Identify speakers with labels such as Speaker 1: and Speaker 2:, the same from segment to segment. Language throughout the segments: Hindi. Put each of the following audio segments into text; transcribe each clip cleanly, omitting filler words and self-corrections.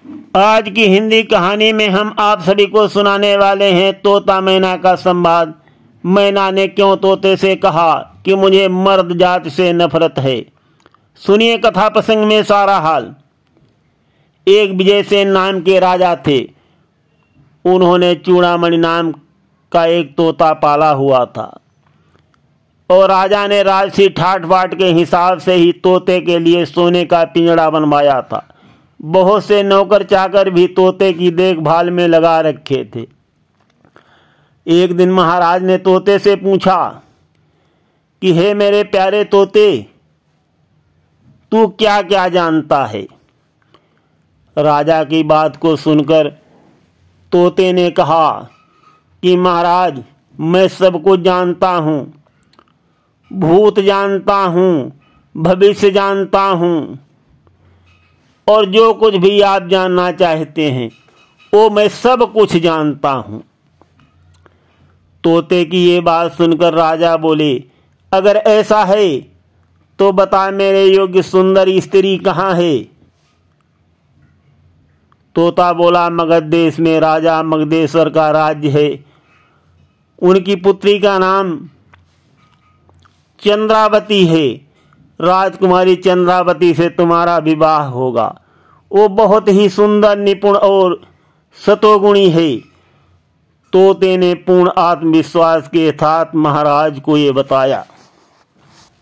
Speaker 1: आज की हिंदी कहानी में हम आप सभी को सुनाने वाले हैं तोता मैना का संवाद। मैना ने क्यों तोते से कहा कि मुझे मर्द जात से नफरत है। सुनिए कथा प्रसंग में सारा हाल। एक विजय सेन नाम के राजा थे। उन्होंने चूड़ामणि नाम का एक तोता पाला हुआ था और राजा ने राजसी ठाट बाट के हिसाब से ही तोते के लिए सोने का पिंजड़ा बनवाया था। बहुत से नौकर चाकर भी तोते की देखभाल में लगा रखे थे। एक दिन महाराज ने तोते से पूछा कि हे मेरे प्यारे तोते, तू क्या क्या जानता है। राजा की बात को सुनकर तोते ने कहा कि महाराज, मैं सब कुछ जानता हूँ, भूत जानता हूँ, भविष्य जानता हूँ और जो कुछ भी आप जानना चाहते हैं वो मैं सब कुछ जानता हूँ। तोते की ये बात सुनकर राजा बोले, अगर ऐसा है तो बता मेरे योग्य सुंदर स्त्री कहाँ है। तोता बोला, मगध देश में राजा मगधेश्वर का राज्य है। उनकी पुत्री का नाम चंद्रावती है। राजकुमारी चंद्रावती से तुम्हारा विवाह होगा। वो बहुत ही सुंदर, निपुण और सतोगुणी है। तोते ने पूर्ण आत्मविश्वास के साथ महाराज को ये बताया।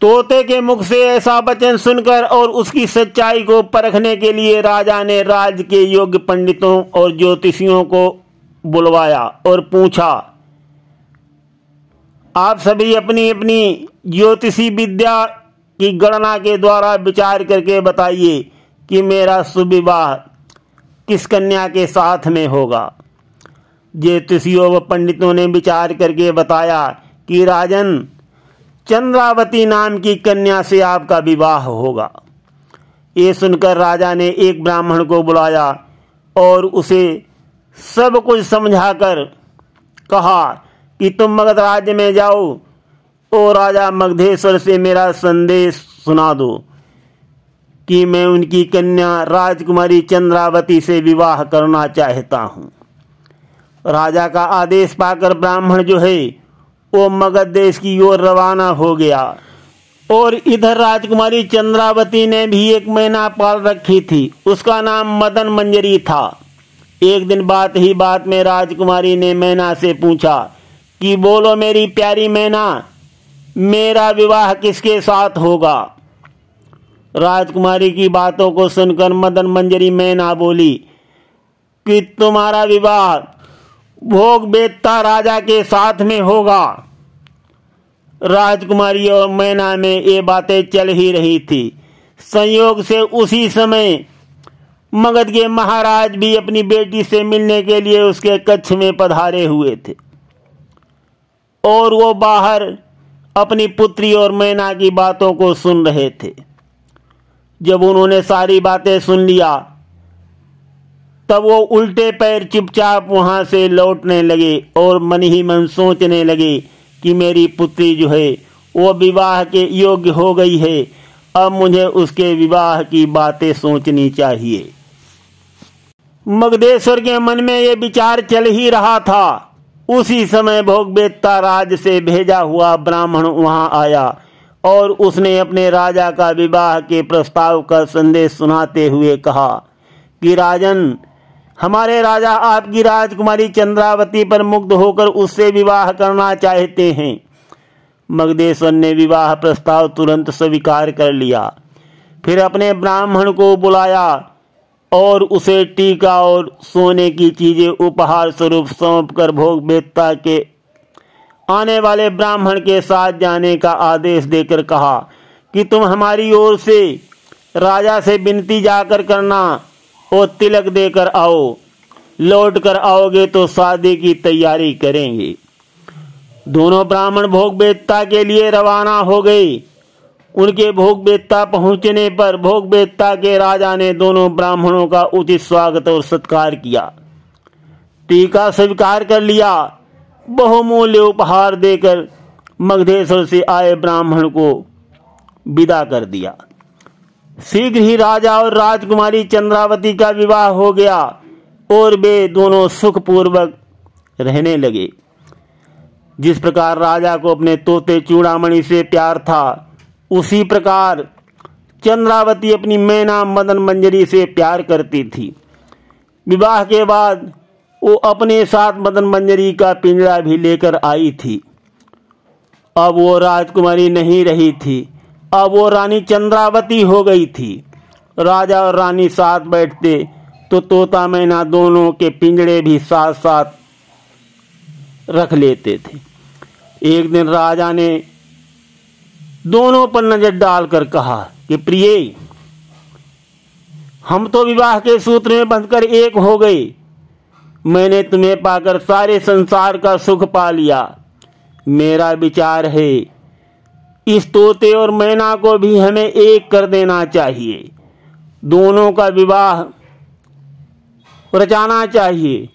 Speaker 1: तोते के मुख से ऐसा वचन सुनकर और उसकी सच्चाई को परखने के लिए राजा ने राज्य के योग्य पंडितों और ज्योतिषियों को बुलवाया और पूछा, आप सभी अपनी अपनी ज्योतिषी विद्या की गणना के द्वारा विचार करके बताइए कि मेरा शुभ विवाह किस कन्या के साथ में होगा। ज्योतिषियों व पंडितों ने विचार करके बताया कि राजन, चंद्रावती नाम की कन्या से आपका विवाह होगा। ये सुनकर राजा ने एक ब्राह्मण को बुलाया और उसे सब कुछ समझाकर कहा कि तुम मगध राज्य में जाओ और राजा मगधेश्वर से मेरा संदेश सुना दो कि मैं उनकी कन्या राजकुमारी चंद्रावती से विवाह करना चाहता हूँ। राजा का आदेश पाकर ब्राह्मण जो है वो मगध देश की ओर रवाना हो गया। और इधर राजकुमारी चंद्रावती ने भी एक मैना पाल रखी थी। उसका नाम मदन मंजरी था। एक दिन बात ही बात में राजकुमारी ने मैना से पूछा कि बोलो मेरी प्यारी मैना, मेरा विवाह किसके साथ होगा। राजकुमारी की बातों को सुनकर मदन मंजरी मैना बोली कि तुम्हारा विवाह भोग बेत्ता राजा के साथ में होगा। राजकुमारी और मैना में ये बातें चल ही रही थी। संयोग से उसी समय मगध के महाराज भी अपनी बेटी से मिलने के लिए उसके कक्ष में पधारे हुए थे और वो बाहर अपनी पुत्री और मैना की बातों को सुन रहे थे। जब उन्होंने सारी बातें सुन लिया तब वो उल्टे पैर चुपचाप वहां से लौटने लगे और मन ही मन सोचने लगे कि मेरी पुत्री जो है वो विवाह के योग्य हो गई है। अब मुझे उसके विवाह की बातें सोचनी चाहिए। मगधेश्वर के मन में ये विचार चल ही रहा था। उसी समय भोगबेत्ता राज से भेजा हुआ ब्राह्मण वहां आया और उसने अपने राजा का विवाह के प्रस्ताव का संदेश सुनाते हुए कहा कि राजन, हमारे राजा आपकी राजकुमारी चंद्रावती पर मुग्ध होकर उससे विवाह करना चाहते हैं। मगधेश्वर ने विवाह प्रस्ताव तुरंत स्वीकार कर लिया। फिर अपने ब्राह्मण को बुलाया और उसे टीका और सोने की चीजें उपहार स्वरूप सौंपकर भोगबेत्ता के आने वाले ब्राह्मण के साथ जाने का आदेश देकर कहा कि तुम हमारी ओर से राजा से विनती जाकर करना और तिलक देकर आओ। लौट कर आओगे तो शादी की तैयारी करेंगे। दोनों ब्राह्मण भोगबेत्ता के लिए रवाना हो गए। उनके भोगबेत्ता पहुंचने पर भोगबेत्ता के राजा ने दोनों ब्राह्मणों का उचित स्वागत और सत्कार किया। टीका स्वीकार कर लिया। बहुमूल्य उपहार देकर मगधेश्वर से आए ब्राह्मण को विदा कर दिया। शीघ्र ही राजा और राजकुमारी चंद्रावती का विवाह हो गया और वे दोनों सुखपूर्वक रहने लगे। जिस प्रकार राजा को अपने तोते चूड़ामणि से प्यार था, उसी प्रकार चंद्रावती अपनी मैना मदन मंजरी से प्यार करती थी। विवाह के बाद वो अपने साथ मदन मंजरी का पिंजरा भी लेकर आई थी। अब वो राजकुमारी नहीं रही थी, अब वो रानी चंद्रावती हो गई थी। राजा और रानी साथ बैठते तो तोता मैना दोनों के पिंजरे भी साथ साथ रख लेते थे। एक दिन राजा ने दोनों पर नजर डालकर कहा कि प्रिय, हम तो विवाह के सूत्र में बंधकर एक हो गए। मैंने तुम्हें पाकर सारे संसार का सुख पा लिया। मेरा विचार है इस तोते और मैना को भी हमें एक कर देना चाहिए। दोनों का विवाह रचाना चाहिए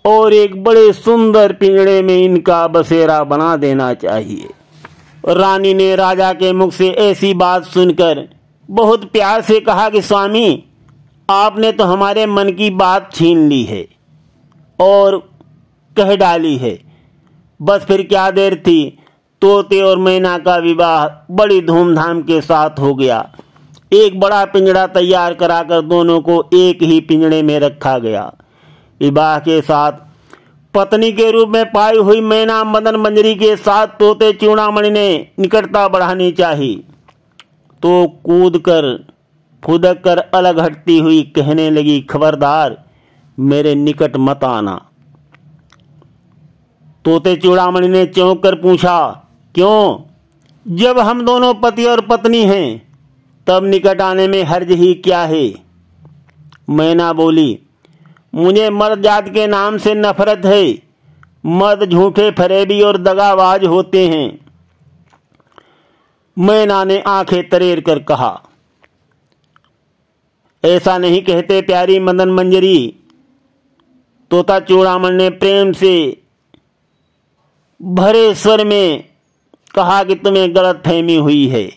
Speaker 1: और एक बड़े सुंदर पिंजरे में इनका बसेरा बना देना चाहिए। रानी ने राजा के मुख से ऐसी बात सुनकर बहुत प्यार से कहा कि स्वामी, आपने तो हमारे मन की बात छीन ली है और कह डाली है। बस फिर क्या देर थी, तोते और मैना का विवाह बड़ी धूमधाम के साथ हो गया। एक बड़ा पिंजरा तैयार कराकर दोनों को एक ही पिंजरे में रखा गया। विवाह के साथ पत्नी के रूप में पाई हुई मैना मदन मंजरी के साथ तोते चूड़ामणि ने निकटता बढ़ानी चाहिए, तो कूद कर फुदक कर अलग हटती हुई कहने लगी, खबरदार मेरे निकट मत आना। तोते चूड़ामणि ने चौंक कर पूछा, क्यों? जब हम दोनों पति और पत्नी हैं तब निकट आने में हर्ज ही क्या है? मैना बोली, मुझे मर्द जात के नाम से नफरत है। मर्द झूठे, फरेबी और दगाबाज होते हैं। मैना ने आंखें तरेर कर कहा, ऐसा नहीं कहते प्यारी मदन मंजरी। तोता चूड़ामणि ने प्रेम से भरे स्वर में कहा कि तुम्हें गलतफहमी हुई है।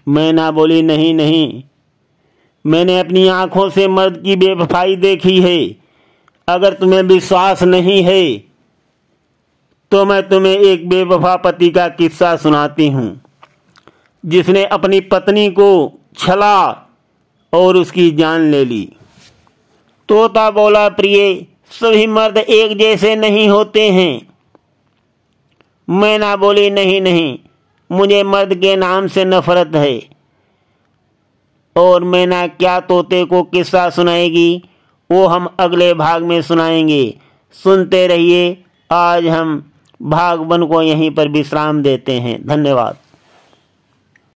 Speaker 1: मैना बोली, नहीं नहीं, मैंने अपनी आंखों से मर्द की बेवफाई देखी है। अगर तुम्हें विश्वास नहीं है तो मैं तुम्हें एक बेवफा पति का किस्सा सुनाती हूँ, जिसने अपनी पत्नी को छला और उसकी जान ले ली। तोता बोला, प्रिय, सभी मर्द एक जैसे नहीं होते हैं। मैना बोली, नहीं नहीं, मुझे मर्द के नाम से नफरत है। और मैना क्या तोते को किस्सा सुनाएगी, वो हम अगले भाग में सुनाएंगे। सुनते रहिए। आज हम भाग 1 को यहीं पर विश्राम देते हैं। धन्यवाद।